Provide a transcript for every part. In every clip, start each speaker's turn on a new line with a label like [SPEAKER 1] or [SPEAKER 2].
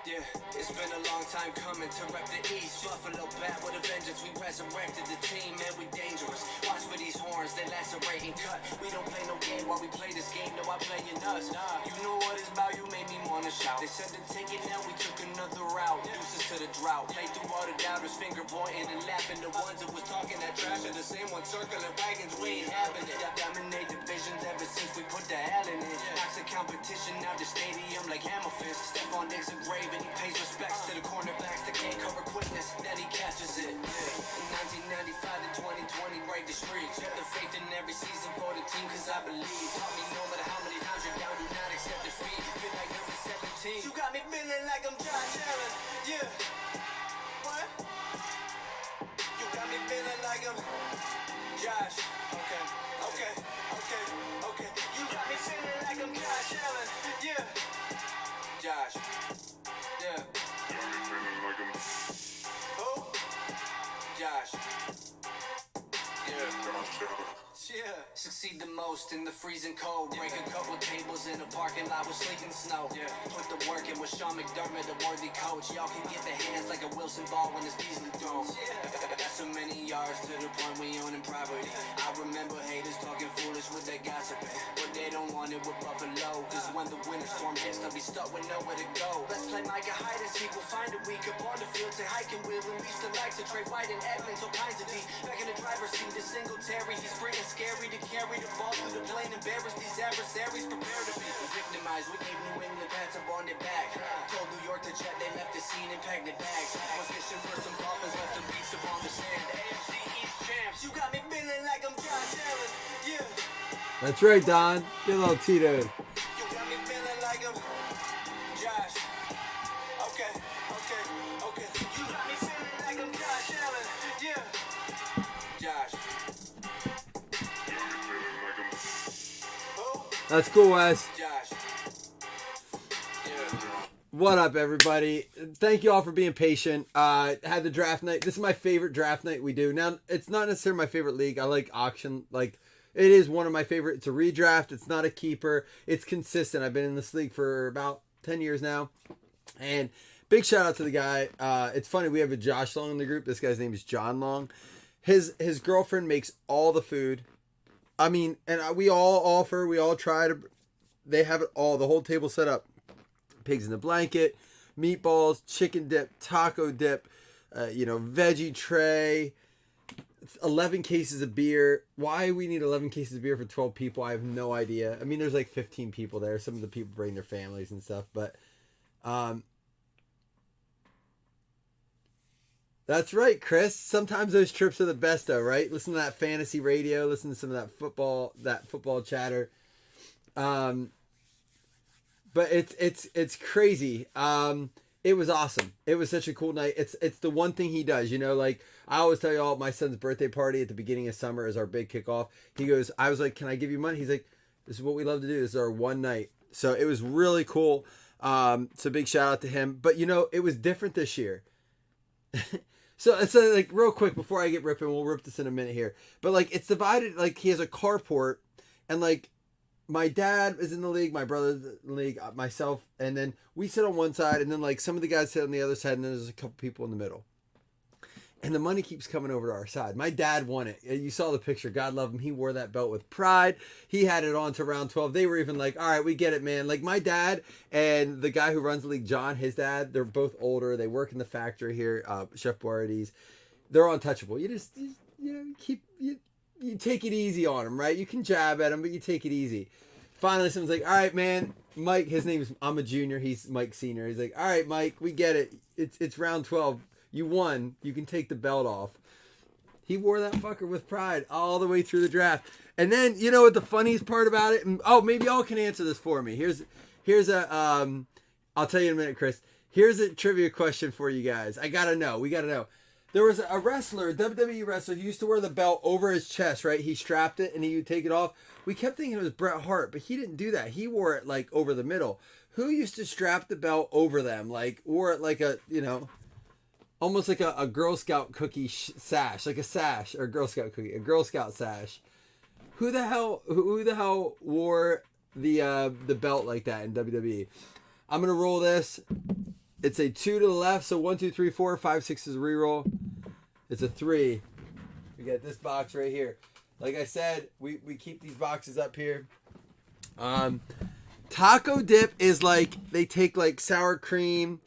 [SPEAKER 1] Yeah, it's been a long time coming to rep the East. Buffalo bat with a vengeance, we resurrected the team, man, we dangerous. Watch for these horns, they lacerate and cut. We don't play no game while we play this game, no, I play in us. You know what it's about, you made me wanna shout. They said to take it now, we took another route. Deuces to the drought, play through all the doubters, finger pointing and laughing. The ones that was talking that trash are the same ones circling wagons, we ain't having it. Dominate divisions ever since we put the hell in it. Knocks the competition out the stadium like hammer fist. Stephon Diggs a grave and he pays respects to the cornerbacks that can't cover quickness, then he catches it. In 1995 to 2020, break the streets. Got the faith in every season for the team, cause I believe. Taught me no matter how many times you're down, do not accept defeat. Feel like number 17. You got me feeling like I'm Josh Allen, yeah. What? You got me feeling like I'm Josh. Okay. You got me feeling like I'm Josh Allen, yeah. Josh. Yeah. Who? Josh. Yeah. Succeed the most in the freezing cold. Break a couple tables in a parking lot with sleeting snow. Yeah. Put the work in with Sean McDermott, a worthy coach. Y'all can get the hands like a Wilson ball when it's Beasley thrown. Yeah. Got so many yards to the point we owning property. I remember haters talking foolish with that gossiping, but they don't want it with Buffalo. Cause when the winter storm hits, they'll be stuck with nowhere to go. Let's play Micah hide and seek. We'll find a week up on the field to hike and wheel. And reach the likes of Trey White and Edmonds, all kinds of D. Back in the driver's seat, the Singletary. He's free and scary to carry the ball through the plane. Embarrass these adversaries, prepare to be victimized. We gave New England pats up on their back. Told New York to check, they left the scene and packed their bags. Was fishing for some dolphins, left the beats upon the sand. AFC East champs. You got me feeling like I'm Josh Allen, yeah.
[SPEAKER 2] That's right, Don. Get a little Tito.
[SPEAKER 1] You got me feeling like I'm Josh. Okay. You got me feeling like I'm Josh Allen, yeah. Josh. Who?
[SPEAKER 2] That's cool, Wes.
[SPEAKER 1] Josh. Yeah.
[SPEAKER 2] What up, everybody? Thank you all for being patient. Had the draft night. This is my favorite draft night we do. Now, it's not necessarily my favorite league. I like auction. Like, it is one of my favorite. It's a redraft. It's not a keeper. It's consistent. I've been in this league for about 10 years now. And big shout out to the guy. It's funny. We have a Josh Long in the group. This guy's name is John Long. His girlfriend makes all the food. I mean, and we all offer. We all try to. They have it all. The whole table set up. Pigs in the blanket, meatballs, chicken dip, taco dip, veggie tray, 11 cases of beer. Why we need 11 cases of beer for 12 people, I have no idea. I mean, there's like 15 people there. Some of the people bring their families and stuff, but that's right, Chris. Sometimes those trips are the best though, right? Listen to that fantasy radio, listen to some of that football chatter. But it's crazy. It was awesome. It was such a cool night. It's the one thing he does, like I always tell you all, my son's birthday party at the beginning of summer is our big kickoff. He goes, I was like, can I give you money? He's like, this is what we love to do. This is our one night. So it was really cool. So big shout out to him. But it was different this year. So it's like real quick before I get ripping, we'll rip this in a minute here. But like it's divided, like he has a carport and like my dad is in the league, my brother's in the league, myself, and then we sit on one side, and then like some of the guys sit on the other side, and then there's a couple people in the middle. And the money keeps coming over to our side. My dad won it. You saw the picture. God love him. He wore that belt with pride. He had it on to round 12. They were even like, all right, we get it, man. Like my dad and the guy who runs the league, John, his dad, they're both older. They work in the factory here, Chef Boardies. They're untouchable. You take it easy on them, right? You can jab at them, but you take it easy. Finally, someone's like, all right, man, Mike, his name is, I'm a junior, he's Mike Senior. He's like, all right, Mike, we get it. It's round 12. You won. You can take the belt off. He wore that fucker with pride all the way through the draft. And then, you know what the funniest part about it? Oh, maybe y'all can answer this for me. Here's a, I'll tell you in a minute, Chris. Here's a trivia question for you guys. We gotta know. There was a wrestler, WWE wrestler, who used to wear the belt over his chest, right? He strapped it and he would take it off. We kept thinking it was Bret Hart, but he didn't do that. He wore it like over the middle. Who used to strap the belt over them? Like wore it like a, almost like a Girl Scout cookie sash, like a sash, or a Girl Scout sash. Who the hell wore the belt like that in WWE? I'm gonna roll this. It's a 2 to the left, so 1, 2, 3, 4, 5, 6 is a reroll. It's a 3. We got this box right here. Like I said, we keep these boxes up here. Taco dip is like, they take like sour cream,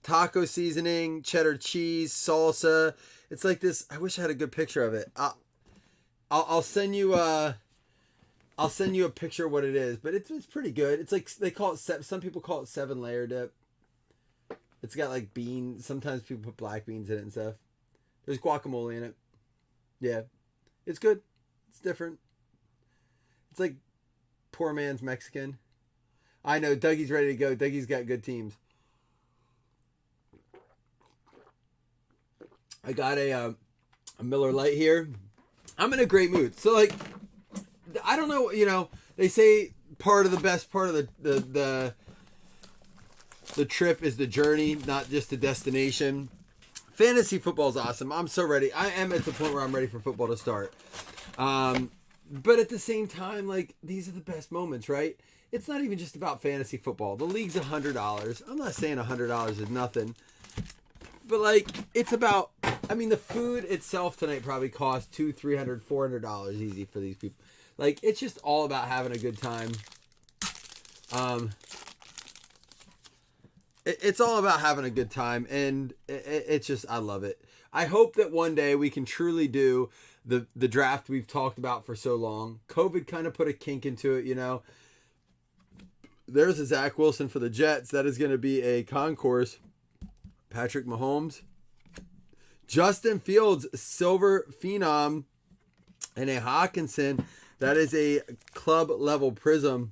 [SPEAKER 2] taco seasoning, cheddar cheese, salsa. It's like this. I wish I had a good picture of it. I'll send you a picture of what it is, but it's pretty good. It's like, they call it, some people call it 7-layer dip. It's got like beans. Sometimes people put black beans in it and stuff. There's guacamole in it. Yeah. It's good. It's different. It's like poor man's Mexican. I know. Dougie's ready to go. Dougie's got good teams. I got a Miller Lite here. I'm in a great mood. So, like, I don't know, you know, they say part of the best part of the trip is the journey, not just the destination. Fantasy football is awesome. I'm so ready. I am at the point where I'm ready for football to start. But at the same time, like, these are the best moments, right? It's not even just about fantasy football. The league's $100. I'm not saying $100 is nothing. But, like, it's about, I mean, the food itself tonight probably cost $200, $300, $400 easy for these people. Like, it's just all about having a good time. It's all about having a good time, and it's just, I love it. I hope that one day we can truly do the draft we've talked about for so long. COVID kind of put a kink into it, you know. There's a Zach Wilson for the Jets. That is going to be a concourse. Patrick Mahomes. Justin Fields, silver phenom. And a Hawkinson. That is a club level prism.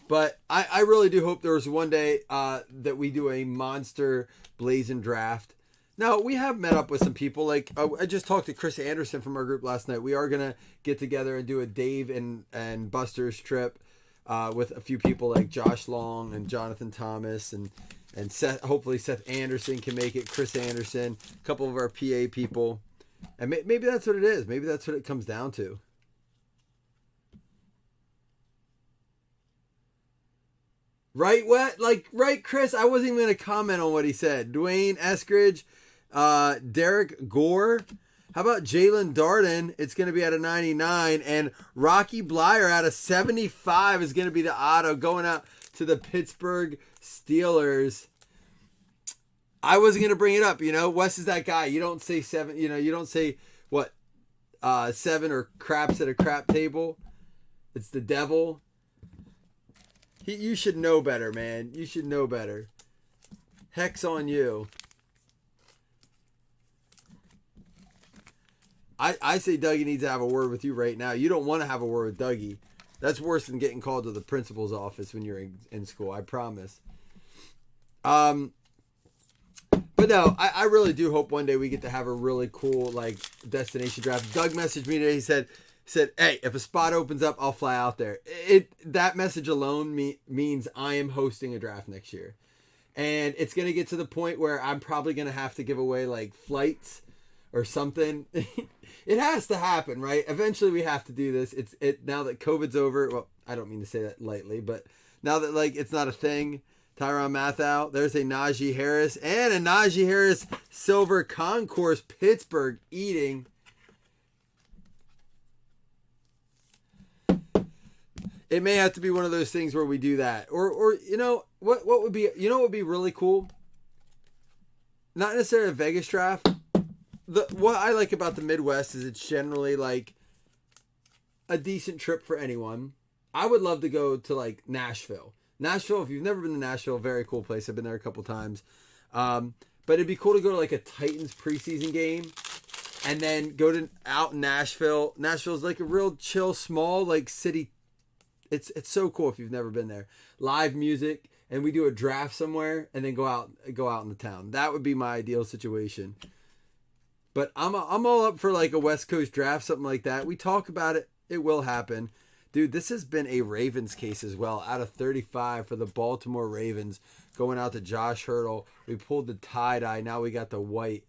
[SPEAKER 2] But I really do hope there's one day that we do a monster blazing draft. Now, we have met up with some people. Like, I just talked to Chris Anderson from our group last night. We are going to get together and do a Dave and Buster's trip with a few people like Josh Long and Jonathan Thomas and Seth. Hopefully Seth Anderson can make it, Chris Anderson, a couple of our PA people. And maybe that's what it is. Maybe that's what it comes down to. Right, right, Chris? I wasn't even going to comment on what he said. Dwayne Eskridge, Derek Gore. How about Jalen Darden? It's going to be at a 99. And Rocky Blyer at a 75 is going to be the auto going out to the Pittsburgh Steelers. I wasn't going to bring it up, you know. Wes is that guy. You don't say 7, you know, you don't say, 7 or craps at a crap table. It's the devil. You should know better, man. You should know better. Heck's on you. I say Dougie needs to have a word with you right now. You don't want to have a word with Dougie. That's worse than getting called to the principal's office when you're in school. I promise. But no, I really do hope one day we get to have a really cool, like, destination draft. Doug messaged me today. He said, hey, if a spot opens up, I'll fly out there. That message alone means I am hosting a draft next year. And it's going to get to the point where I'm probably going to have to give away, like, flights or something. It has to happen, right? Eventually we have to do this. Now that COVID's over. Well, I don't mean to say that lightly, but now that, like, it's not a thing. Tyrann Mathieu. There's a Najee Harris. And a Najee Harris silver concourse. Pittsburgh eating. It may have to be one of those things where we do that. Or you know, what would be, you know what would be really cool? Not necessarily a Vegas draft. What I like about the Midwest is it's generally like a decent trip for anyone. I would love to go to, like, Nashville. Nashville, if you've never been to Nashville, very cool place. I've been there a couple times. But it'd be cool to go to, like, a Titans preseason game and then go to out in Nashville. Nashville's like a real chill, small, like, city. It's so cool if you've never been there. Live music, and we do a draft somewhere and then go out in the town. That would be my ideal situation. But I'm all up for, like, a West Coast draft, something like that. We talk about it. It will happen. Dude, this has been a Ravens case as well. Out of 35 for the Baltimore Ravens. Going out to Josh Hurdle. We pulled the tie-dye. Now we got the white.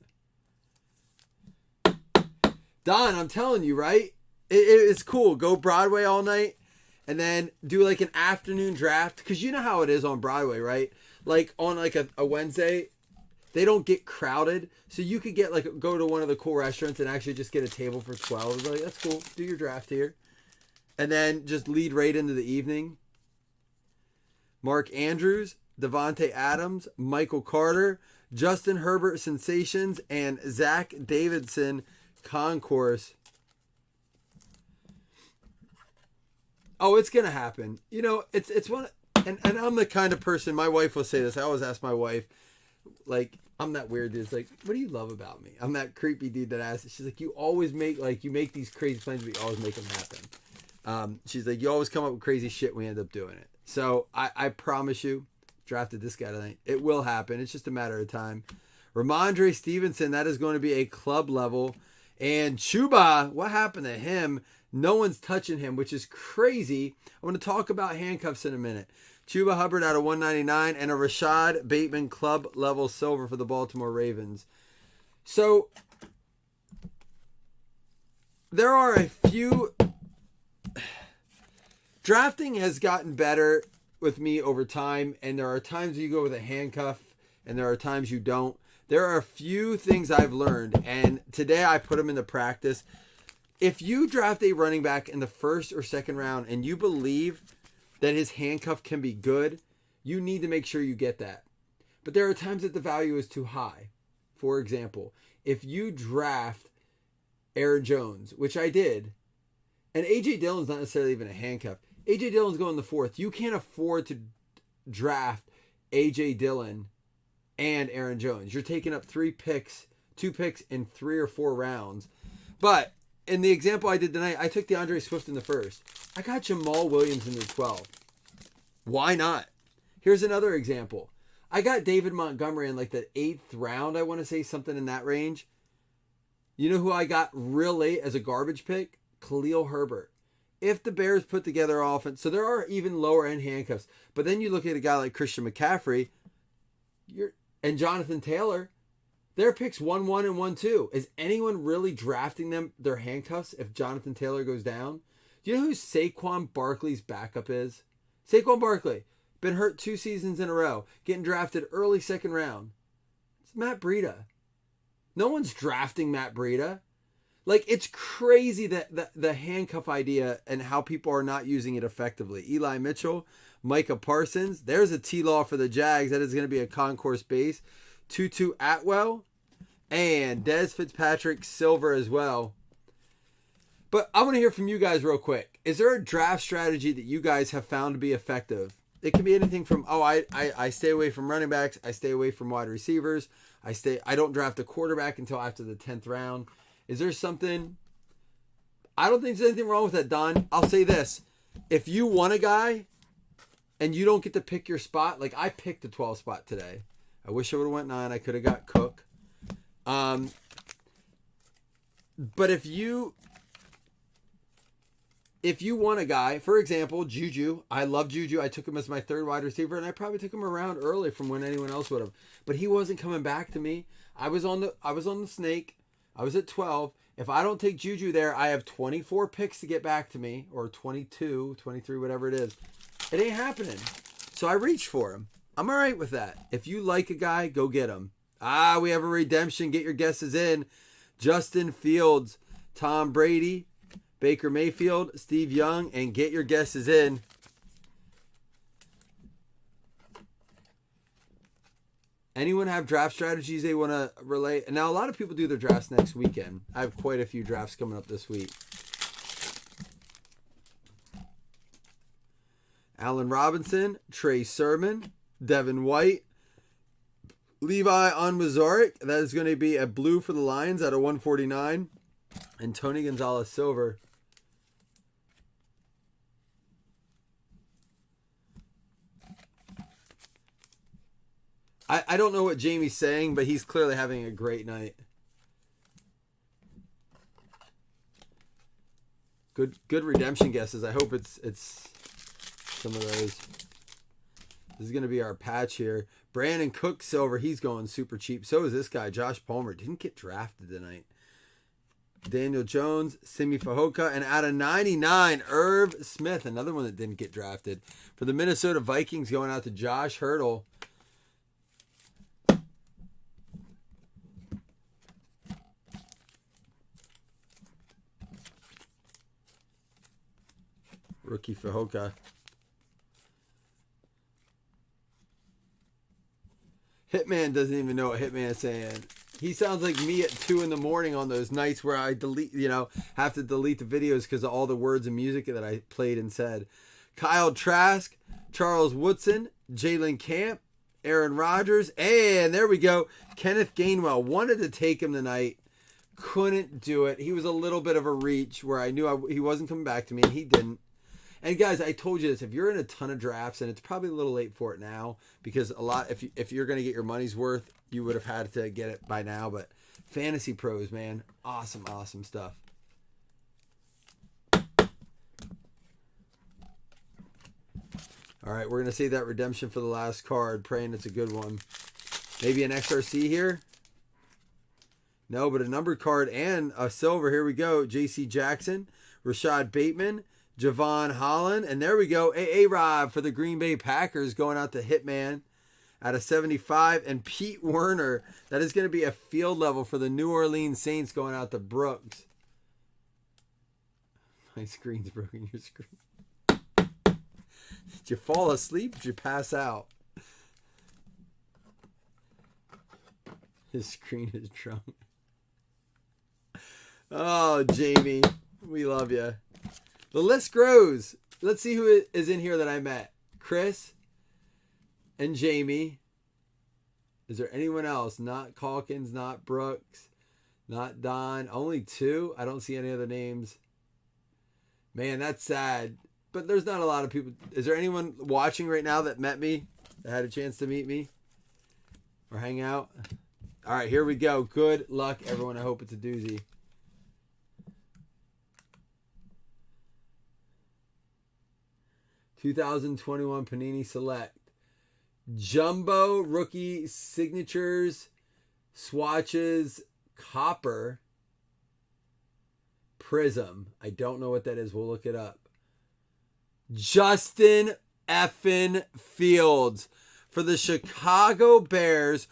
[SPEAKER 2] Don, I'm telling you, right? It's cool. Go Broadway all night. And then do, like, an afternoon draft. Because you know how it is on Broadway, right? like on like a Wednesday, they don't get crowded. So you could get like go to one of the cool restaurants and actually just get a table for 12. It's like, that's cool. Do your draft here. And then just lead right into the evening. Mark Andrews, Devontae Adams, Michael Carter, Justin Herbert Sensations, and Zach Davidson Concourse. Oh, it's gonna happen. You know, it's one, and I'm the kind of person. My wife will say this. I always ask my wife, like, I'm that weird dude. It's like, what do you love about me? I'm that creepy dude that asks. She's like, you always make these crazy plans, but you always make them happen. She's like, you always come up with crazy shit. We end up doing it. So I promise you, drafted this guy tonight. It will happen. It's just a matter of time. Ramondre Stevenson, that is going to be a club level. And Chuba, what happened to him? No one's touching him, which is crazy. I want to talk about handcuffs in a minute. Chuba Hubbard out of 199 and a Rashad Bateman club level silver for the Baltimore Ravens. So there are a few. Drafting has gotten better with me over time, and there are times you go with a handcuff and there are times you don't. There are a few things I've learned, and today I put them into practice. If you draft a running back in the first or second round and you believe that his handcuff can be good, you need to make sure you get that. But there are times that the value is too high. For example, if you draft Aaron Jones, which I did, and A.J. Dillon's not necessarily even a handcuff. A.J. Dillon's going the fourth. You can't afford to draft A.J. Dillon and Aaron Jones. You're taking up two picks in 3 or 4 rounds. But in the example I did tonight, I took DeAndre Swift in the first. I got Jamal Williams in the 12. Why not? Here's another example. I got David Montgomery in like the 8th round, I want to say, something in that range. You know who I got real late as a garbage pick? Khalil Herbert. If the Bears put together offense, so there are even lower end handcuffs. But then you look at a guy like Christian McCaffrey and Jonathan Taylor. Their picks 1-1 and 1-2. Is anyone really drafting them their handcuffs if Jonathan Taylor goes down? Do you know who Saquon Barkley's backup is? Saquon Barkley. Been hurt 2 seasons in a row. Getting drafted early second round. It's Matt Breida. No one's drafting Matt Breida. Like, it's crazy that the handcuff idea and how people are not using it effectively. Eli Mitchell, Micah Parsons. There's a T-Law for the Jags. That is going to be a concourse base. Tutu Atwell and Dez Fitzpatrick Silver as well. But I want to hear from you guys real quick. Is there a draft strategy that you guys have found to be effective? It can be anything from, I stay away from running backs. I stay away from wide receivers. I don't draft a quarterback until after the 10th round. Is there something? I don't think there's anything wrong with that, Don. I'll say this. If you want a guy and you don't get to pick your spot, like I picked the 12 spot today. I wish I would have went 9. I could have got Cook. But if you want a guy, for example, Juju, I love Juju. I took him as my 3rd wide receiver, and I probably took him around early from when anyone else would have. But he wasn't coming back to me. I was on the snake. I was at 12. If I don't take Juju there, I have 24 picks to get back to me, or 22, 23, whatever it is. It ain't happening. So I reached for him. I'm all right with that. If you like a guy, go get him. We have a redemption. Get your guesses in. Justin Fields, Tom Brady, Baker Mayfield, Steve Young, and get your guesses in. Anyone have draft strategies they want to relay? Now, a lot of people do their drafts next weekend. I have quite a few drafts coming up this week. Allen Robinson, Trey Sermon, Devin White, Levi Onwuzurike. That is going to be a blue for the Lions out of 149. And Tony Gonzalez silver. I don't know what Jamie's saying, but he's clearly having a great night. Good redemption guesses. I hope it's some of those. This is going to be our patch here. Brandon Cook silver. He's going super cheap. So is this guy, Josh Palmer. Didn't get drafted tonight. Daniel Jones, Simi Fehoko, and out of 99, Irv Smith, another one that didn't get drafted. For the Minnesota Vikings, going out to Josh Hurdle. Rookie Fajoka. Hitman doesn't even know what Hitman is saying. He sounds like me at 2 in the morning on those nights where I delete, have to delete the videos because of all the words and music that I played and said. Kyle Trask, Charles Woodson, Jalen Camp, Aaron Rodgers, and there we go. Kenneth Gainwell. Wanted to take him tonight. Couldn't do it. He was a little bit of a reach where I knew he wasn't coming back to me, and he didn't. And guys, I told you this, if you're in a ton of drafts, and it's probably a little late for it now, because if you're going to get your money's worth, you would have had to get it by now. But Fantasy Pros, man, awesome stuff. All right, we're going to save that redemption for the last card, praying it's a good one. Maybe an XRC here? No, but a numbered card and a silver. Here we go. J.C. Jackson, Rashad Bateman, Javon Holland, and there we go. A-Rob for the Green Bay Packers going out to Hitman at a 75. And Pete Werner, that is going to be a field level for the New Orleans Saints going out to Brooks. My screen's broken. Your screen. Did you fall asleep? Did you pass out? His screen is drunk. Oh, Jamie, we love you. The list grows. Let's see who is in here that I met. Chris and Jamie. Is there anyone else? Not Calkins, not Brooks, not Don. Only 2. I don't see any other names. Man, that's sad. But there's not a lot of people. Is there anyone watching right now that met me, that had a chance to meet me or hang out? All right, here we go. Good luck, everyone. I hope it's a doozy. (2021) Panini Select. Jumbo Rookie Signatures, Swatches, Copper, Prism. I don't know what that is. We'll look it up. Justin effin Fields for the Chicago Bears,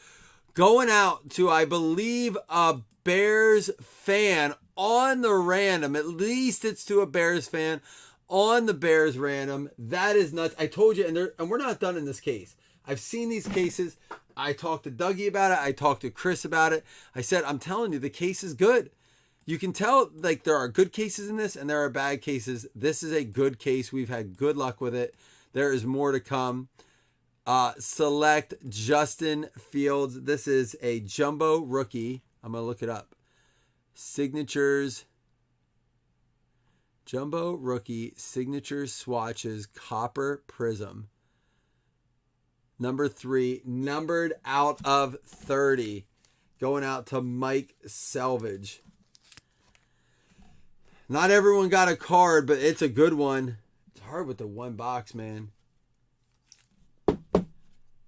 [SPEAKER 2] going out to, I believe, a Bears fan on the random. At least it's to a Bears fan on the Bears random. That is nuts. I told you, and we're not done in this case. I've seen these cases. I talked to Dougie about it. I talked to Chris about it. I said, I'm telling you, the case is good. You can tell, like, there are good cases in this and there are bad cases. This is a good case. We've had good luck with it. There is more to come. Select Justin Fields. This is a jumbo rookie. I'm going to look it up. Signatures. Jumbo rookie. Signatures, swatches, copper prism. Number 3. Numbered out of 30. Going out to Mike Selvage. Not everyone got a card, but it's a good one. It's hard with the one box, man.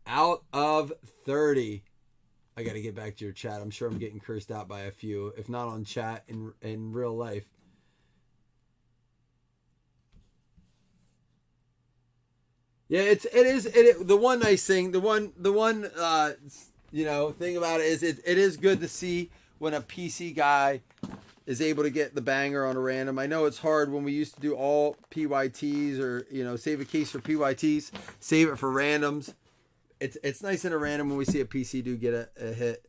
[SPEAKER 2] Out of 30. I got to get back to your chat. I'm sure I'm getting cursed out by a few, if not on chat, in real life. Yeah, it is the one nice thing, the one thing about it is it is good to see when a PC guy is able to get the banger on a random. I know it's hard when we used to do all PYTs or, save a case for PYTs, save it for randoms. It's nice in a random when we see a PC do get a hit.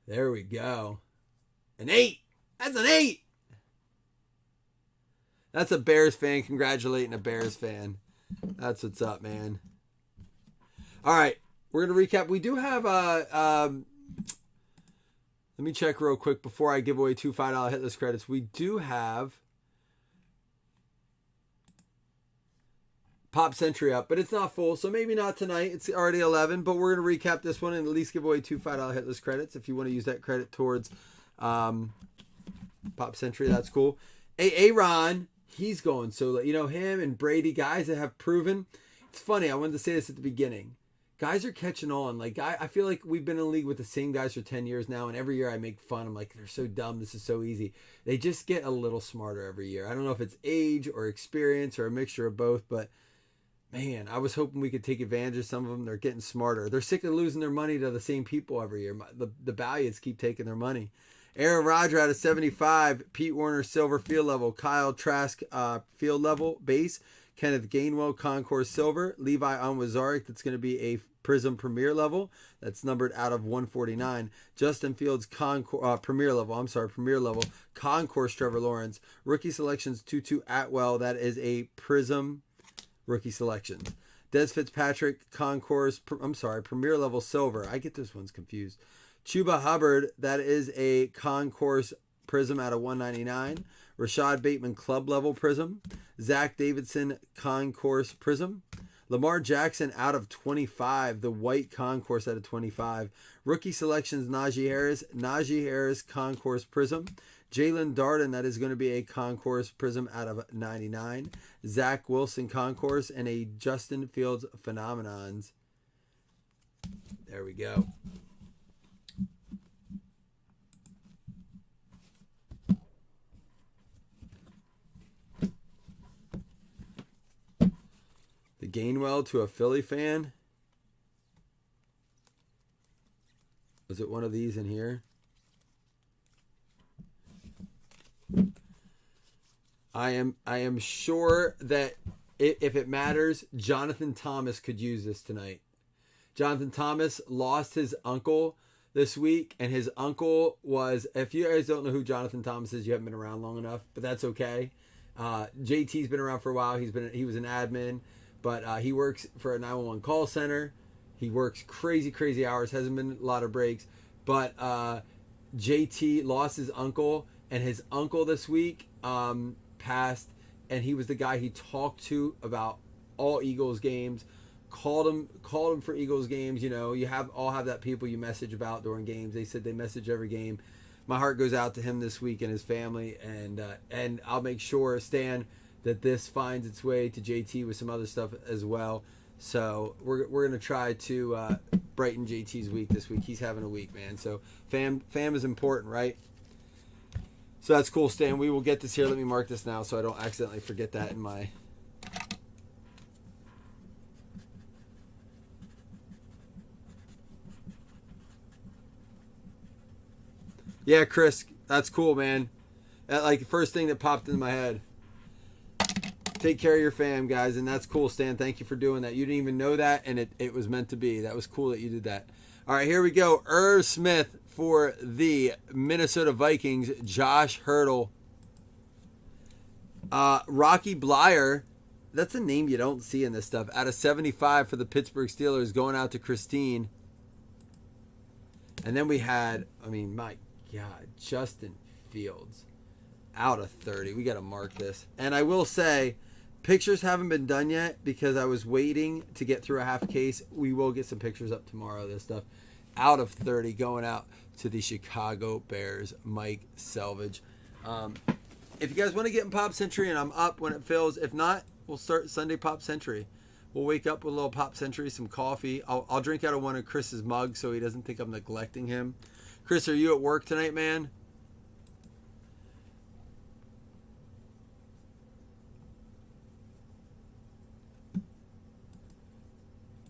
[SPEAKER 2] There we go. An 8. That's an 8. That's a Bears fan congratulating a Bears fan. That's what's up, man. All right. We're going to recap. We do have let me check real quick before I give away 2 $5 hitless credits. We do have Pop Century up, but it's not full, so maybe not tonight. It's already 11, but we're going to recap this one and at least give away 2 $5 hitless credits if you want to use that credit towards Pop Century. That's cool. Aaron, he's going solo. Him and Brady, guys that have proven. It's funny. I wanted to say this at the beginning. Guys are catching on. Like, I feel like we've been in a league with the same guys for 10 years now, and every year I make fun. I'm like, they're so dumb. This is so easy. They just get a little smarter every year. I don't know if it's age or experience or a mixture of both, but man, I was hoping we could take advantage of some of them. They're getting smarter. They're sick of losing their money to the same people every year. The Balliets keep taking their money. Aaron Rodgers out of 75. Pete Werner silver field level. Kyle Trask field level base. Kenneth Gainwell Concourse silver. Levi Onwuzurike, that's going to be a Prism Premier level. That's numbered out of 149. Justin Fields Premier level. Premier level. Concourse Trevor Lawrence. Rookie selections Tutu Atwell. That is a Prism rookie selections. Des Fitzpatrick Concourse. Premier level silver. I get those ones confused. Chuba Hubbard. That is a Concourse Prism out of 199. Rashad Bateman Club level Prism. Zach Davidson Concourse Prism. Lamar Jackson out of 25. The white Concourse out of 25. Rookie selections Najee Harris. Najee Harris Concourse Prism. Jalen Darden, that is going to be a Concourse Prism out of 99. Zach Wilson Concourse and a Justin Fields Phenomenons. There we go. The Gainwell to a Philly fan. Was it one of these in here? I am sure that if it matters, Jonathan Thomas could use this tonight. Jonathan Thomas lost his uncle this week, and his uncle was, if you guys don't know who Jonathan Thomas is, you haven't been around long enough, but that's okay. JT's been around for a while. He was an admin, but he works for a 911 call center. He works crazy hours, hasn't been a lot of breaks, but JT lost his uncle, and his uncle this week passed, and he was the guy he talked to about all Eagles games, called him for Eagles games. You know, you all have that people you message about during games. They said they message every game. My heart goes out to him this week and his family, and I'll make sure, Stan, that this finds its way to JT with some other stuff as well. So we're gonna try to brighten JT's week this week. He's having a week, man. So fam is important, right? So that's cool, Stan. We will get this here. Let me mark this now so I don't accidentally forget that in my... Yeah, Chris, that's cool, man. That, like, the first thing that popped into my head. Take care of your fam, guys, and that's cool, Stan. Thank you for doing that. You didn't even know that, and it was meant to be. That was cool that you did that. All right, here we go. Irv Smith for the Minnesota Vikings. Josh Hurdle. Rocky Blyer. That's a name you don't see in this stuff. Out of 75 for the Pittsburgh Steelers, going out to Christine. And then we had, my God, Justin Fields. Out of 30. We got to mark this. And I will say, pictures haven't been done yet because I was waiting to get through a half case. We will get some pictures up tomorrow of this stuff. Out of 30, going out to the Chicago Bears, Mike Selvage. If you guys want to get in Pop Century, and I'm up when it fills. If not, we'll start Sunday Pop Century. We'll wake up with a little Pop Century, some coffee. I'll drink out of one of Chris's mugs so he doesn't think I'm neglecting him. Chris, are you at work tonight, man?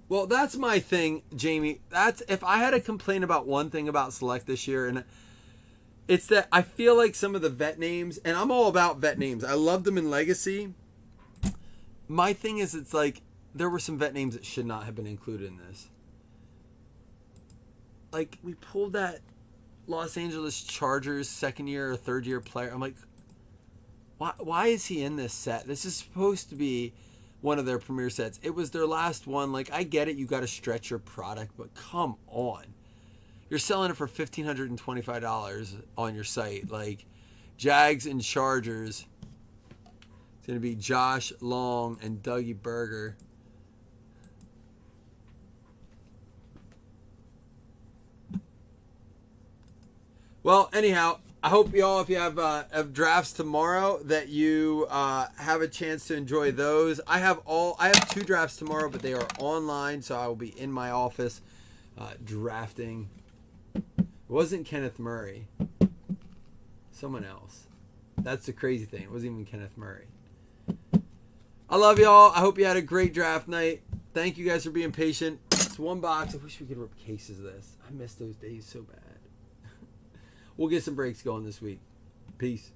[SPEAKER 2] Well, that's my thing, Jamie. That's if I had to complain about one thing about Select this year, and it's that I feel like some of the vet names, and I'm all about vet names. I love them in Legacy. My thing is, it's like there were some vet names that should not have been included in this. Like, we pulled that Los Angeles Chargers second year or third year player. I'm like, why is he in this set? This is supposed to be one of their premier sets. It was their last one. Like, I get it, you got to stretch your product, but come on. You're selling it for $1,525 on your site. Like, Jags and Chargers. It's going to be Josh Long and Dougie Berger. Well, anyhow, I hope y'all, if you have drafts tomorrow, that you have a chance to enjoy those. I have 2 drafts tomorrow, but they are online, so I will be in my office drafting. It wasn't Kenneth Murray. Someone else. That's the crazy thing. It wasn't even Kenneth Murray. I love y'all. I hope you had a great draft night. Thank you guys for being patient. It's one box. I wish we could rip cases of this. I miss those days so bad. We'll get some breaks going this week. Peace.